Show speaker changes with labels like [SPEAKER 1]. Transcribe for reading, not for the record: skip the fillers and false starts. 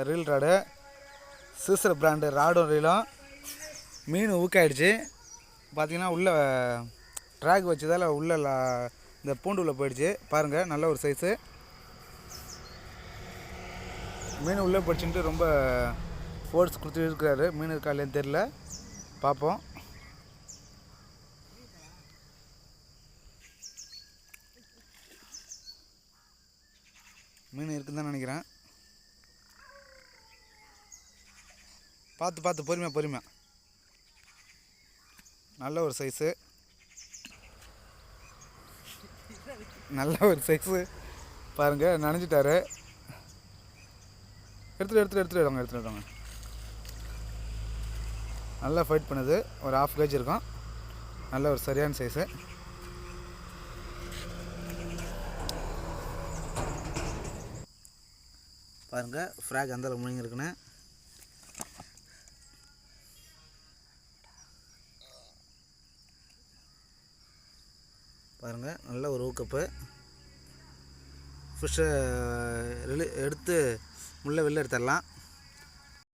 [SPEAKER 1] Reel rod, சீசர் brand ராடும் ரீலும். மீன் ஊக்காயிடுச்சு. பார்த்திங்கன்னா உள்ளே ட்ராக் வச்சதால் உள்ளே இந்த பூண்டு உள்ளே போயிடுச்சு. பாருங்கள், நல்ல ஒரு சைஸு மீன் உள்ளே போயிடுச்சுன்ட்டு ரொம்ப ஃபோர்ஸ் கொடுத்துட்டு இருக்கிறாரு. மீன் இருக்கா இல்லைன்னு தெரில, பார்ப்போம். மீன் இருக்குன்னு தான் நினைக்கிறேன். பார்த்து பொறுமையாக நல்ல ஒரு சைஸு, நல்ல ஒரு சைஸு. பாருங்கள், நனைஞ்சிட்டாரு. எடுத்துகிட்டு வாங்க. நல்லா ஃபைட் பண்ணுது. ஒரு 1/2 kg இருக்கும். நல்ல ஒரு சரியான சைஸு. பாருங்கள், ஃப்ராக் அந்தளவு முழுங்கிருக்குன்னு. பாருங்கள், நல்ல ஒரு ஊக்கப்பு. ஃபிஷ்ஷை எடுத்து முள்ளை வெளில எடுத்துடலாம்.